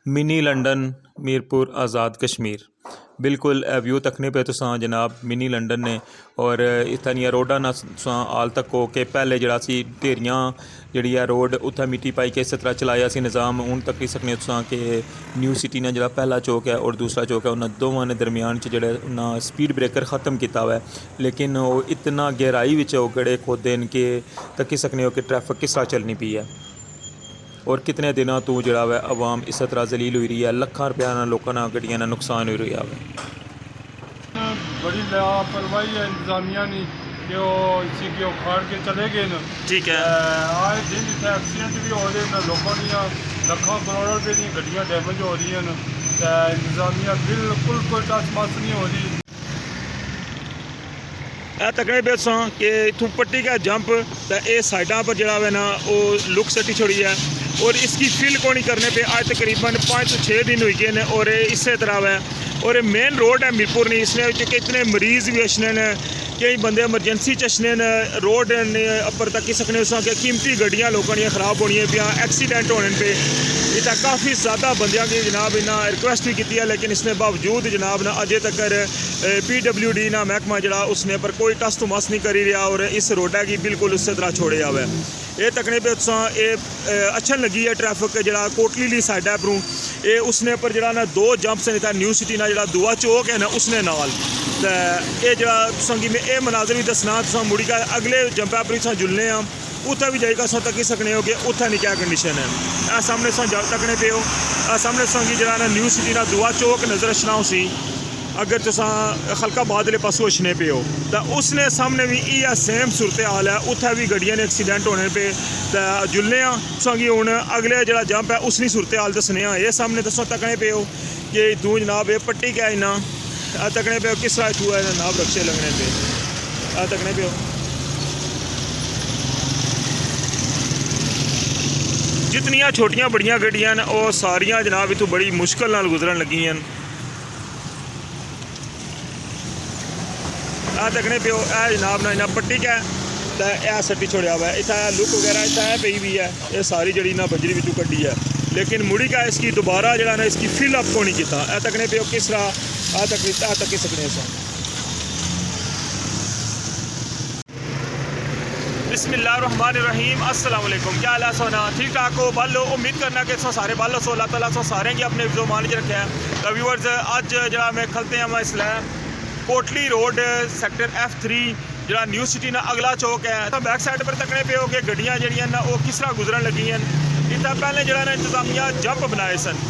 Mini London Mirpur Azad Kashmir बिल्कुल view तकने पे तुसां जनाब मिनी लंडन ने और इत्थै दियां रोडां ना तुसां हाल तक हो के पहले जेह्ड़ा सी ढेरियां जेह्ड़ी ऐ रोड उत्थै मिट्टी पाई के इस तरह चलाया सी निज़ाम हून तक्की सकने तुसां कि न्यू सिटी ने जेह्ड़ा पहला चौक है और दूसरा चौक है उन्हें दोवां ने दरम्यान च जेह्ड़े उन्हें स्पीड ब्रेकर ख़त्म किया हुआ है लेकिन ओह् इतना गहराई विच ओह् गड़े खोदे न कि तक्की सकने हो कि ट्रैफिक किस तरह चलनी पई है और कितने दिनों तो जड़ा है आवाम इस तरह जलील हुई रही है लखां रुपया लोगों ना गड्डियां ना नुकसान हो रहा है। बड़ी लापरवाही है इंतजामिया ने कि वो इसी के उखाड़ के चले गए न। ठीक है आए दिन इतने एक्सीडेंट भी हो रहे हैं लोगों लखों करोड़ों रुपये दी गड्डियां डैमेज हो रही हैं इंतजामिया बिल्कुल कोई टच मस नहीं हो रही। तकने पे तुसां कि इत्थों पट्टी का जंप तो ये साइडा पर जड़ा है ना वो लुक सट्टी छोड़ी है और इसकी फिल कोनी करने पे आज तकरीबन 5 से 6 दिन हुई गए हैं और इस तरह है और मेन रोड है मीरपुर नहीं इसने कितने मरीज भी अच्छने ने कई बंदे एमरजेंसी चशने न रोड अपर तक सकने उस कीमती गड्डियां लोगों दी खराब होनी पिया एक्सीडेंट होने पे इतना काफ़ी ज़्यादा बंदियां की जनाब इन्ना रिक्वेस्ट भी की है लेकिन इसने बावजूद जनाब ना अजे तक PWD ना महकमा जड़ा उसने पर कोई टस तो मस नहीं करी रहा और इस रोडा की बिल्कुल उस तरह छोड़े हुआ है। ये तकने पे ये अच्छा लगी है ट्रैफिक जड़ा कोटली ली साइड है परों ये उसने पर जड़ा ना 2 जंप्स ने न्यू सिटी ना जड़ा दुआ चौक है ना उसने नाल तो ये जड़ा संगी में ये मनाजर भी दसना तुम मुड़ी का अगले जंपा पर तुम जुलने उत्थे भी जाइएगा तुम तकी सकने हो कि उत्थे नहीं क्या कंडीशन है आ सामने तकने पे हो आ सामने संगी जड़ा ना न्यू सिटी ना दुआ चौक नज़र अचना उसी अगर तुसा खलका बादले पासों अचने पे हो तो उसने सामने भी इया सेम सूरत हाल है उत्थे भी गड्डियां ने एक्सीडेंट होने पे तो जुलने तुसांगी हुण अगले जड़ा जंप है उसकी सूरत हाल दसने ये सामने तुसा तकने पे हो कि तू जनाब ये पट्टी क्या इन्ना तकने पे हो किस तरह तू है जनाब रक्शे लगने पे तकने पे हो जितनियां छोटियां बड़ियां गड्डियां न वो सारियां जनाब इतों बड़ी मुश्किल नाल गुजरन लगी हैं। तकने पे जनाब ना इन्ना पट्टी क्या तो यह सट्टी छोड़िया हुआ है इतना लुक वगैरह इतना पई भी है ये सारी जड़ी ना बजरी बिचू कड्डी है लेकिन मुड़ी का इसकी दोबारा जरा ना इसकी फिल अप को नहीं किया तकने पे किस तरह तक सकने बिस्मिल्लाहिर्रहमानिर्रहीम अस्सलाम वालेकुम क्या हाल है सोना ठीक ठाक हो बालो उम्मीद करना कि सारे बालो सो अल्लाह ताला सारे की अपने जो मान च रखे हैं तो व्यूअर्स अज जरा मैं खलते हैं मैं इसलिए कोटली रोड सेक्टर F3 जरा न्यू सिटी ना अगला चौक है तो बैक साइड पर तकने पे हो कि गड्डियां जड़ियां ना वो किस तरह गुजरन लगी हैं इतना पहले जरा ना इंतजामिया जंप बनाए सन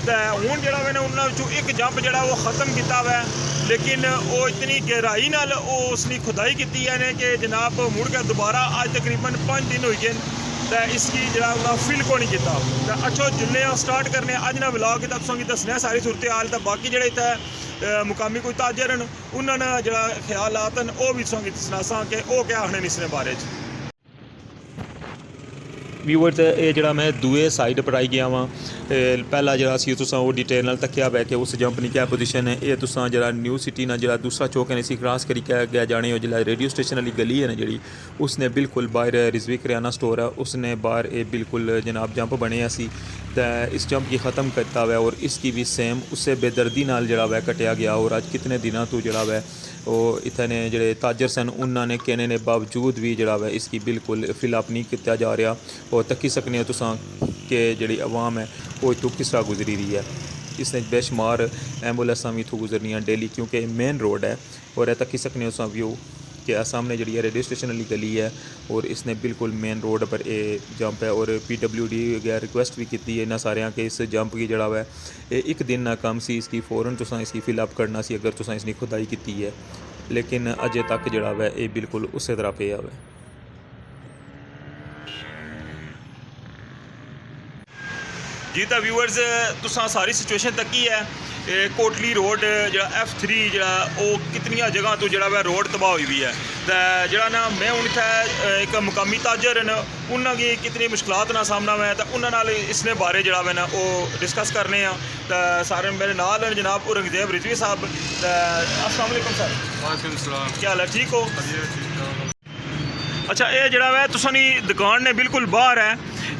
तो हूँ जरा मैंने उन्होंने एक जंप जरा वो ख़त्म किया हुआ है लेकिन वो इतनी गहराई नाल वो उसकी खुदाई की है कि जनाब मुड़ के दोबारा आज तकरीबन 5 दिन हुई गए तो इसकी जरा फिल को नहीं किया तो अच्छो जुलने स्टार्ट करने अज ना व्लॉग तुसें दसने सारी सूरत हाल तो बाकी जेह्ड़े इत्थै मुकामी कोई ताजर न उन्होंने जरा ख्यालात न वो भी तुसें दसना कि वो क्या आखने न इसने बारे च। व्यूअर्स ये जड़ा मैं दूए साइड पर आई गया वहाँ पहला जरा सी तुसां वो डिटेल नाल तक्या हुआ है कि उस जंप की क्या पोजीशन है ये तुसां जरा न्यू सिटी ना जरा दूसरा चौक है इसी क्रॉस करी गया जाने हो जिला रेडियो स्टेशन वाली गली है ना जी उसने बिल्कुल बाहर रिजवी करियाना स्टोर है उसने बाहर ये बिल्कुल जनाब जंप बने सी तो इस जंप की ख़त्म करता हुआ और इसकी भी सेम उससे बेदर्दी नाल जड़ा हुआ कटिया गया और अज कितने दिनों तो जड़ा हुआ वो इतने जड़े ताजर सन उन्होंने कहने ने बावजूद भी जड़ा हुआ इसकी बिल्कुल फिलअप नहीं किया जा रहा और तकी सकने तुसां कि जी आवाम है वो इतों किस तरह गुजरी रही है इसने बेशुमार एम्बुलेंसा भी इतों गुजरनियाँ डेली क्योंकि मेन रोड है और तकी सकने तुसां व्यू कि सामने जी रेडियो स्टेशन वाली गली है और इसने बिल्कुल मेन रोड पर ये जंप है और PWD वगैरह रिक्वेस्ट भी की है इन्होंने सारे कि इस जंप की जड़ा है ये एक दिन ना कम सी इसकी फ़ौरन तुसां इसकी फिलअप करना सी अगर तुसां इसकी खुदाई की है लेकिन अजे तक जड़ा है ये बिल्कुल उस तरह पे है। जी तो व्यूअर्स तुसां सारी सिचुएशन तकी है कोटली रोड जरा F3 जरा वो कितनियां जगह तो जरा रोड तबाह हुई भी है तो जरा ना मैं हूँ इत्थै एक मुकामी ताजर न उन्होंने कितनी मुश्किलात ना सामना है तो उन्होंने इसने बारे जरा मैं ना वो डिस्कस करने तो सारे मेरे नाल जनाब औरंगजेब रिजवी साहब तो अस्सलाम वालेकुम सर। वालेकुम सलाम क्या हाल है ठीक हो? ठीक। अच्छा ये जरा है तुसां दी दुकान ने बिल्कुल बाहर है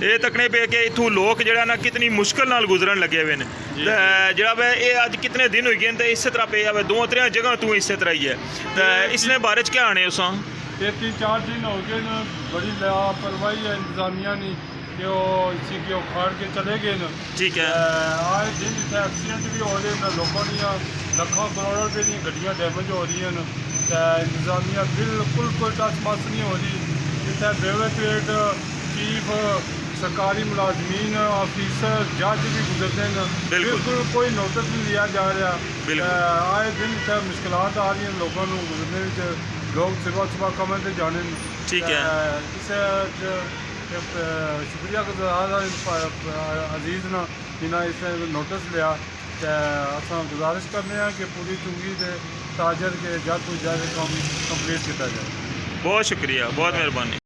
ਇਹ ਤੱਕਣੇ ਪਏ ਕਿ ਇਥੋਂ ਲੋਕ ਜਿਹੜਾ ਨਾ ਕਿਤਨੀ ਮੁਸ਼ਕਲ ਨਾਲ ਗੁਜ਼ਰਨ ਲੱਗੇ ਹੋਏ ਨੇ ਤੇ ਜਿਹੜਾ ਵੇ ਇਹ ਅੱਜ ਕਿਤਨੇ ਦਿਨ ਹੋਈ ਗਏ ਨੇ ਤੇ ਇਸੇ ਤਰ੍ਹਾਂ ਪਿਆ ਵੇ ਦੋ ਤਿੰਨ ਜਗ੍ਹਾ ਤੂੰ ਇਸੇ ਤਰ੍ਹਾਂ ਹੀ ਹੈ ਤੇ ਇਸਨੇ ਬਾਰੇ ਚ ਕਿਆ ਆਣੇ ਉਸਾਂ ਇਹ 3-4 दिन हो गए न बड़ी लापरवाही है इंतजामिया ने कि वो इसी के उखाड़ के चले गए न ठीक है आए दिन इतने एक्सीडेंट भी हो रहे हैं लोगों दियाँ लखों करोड़ों रुपए दी गड्डियाँ डैमेज हो रही हैं इंतजामिया बिल्कुल कोई टच मस नहीं हो रही इतने बेवकूफ चीफ सरकारी मुलाजमीन ऑफिसर जज भी गुजरते हैं बिल्कुल कोई नोटिस नहीं लिया जा रहा आए दिन इतने मुश्किलात आ रही हैं लोगों को गुजरने में लोग सुबह कमर से जाने ठीक है इसे शुक्रिया गुजार अजीज ने जिन्हें इसे नोटिस लिया अस गुजारिश करने कि पूरी चुंगी के ताजर के जल्द तो जल्द कंप्लीट किया जाए बहुत शुक्रिया बहुत मेहरबानी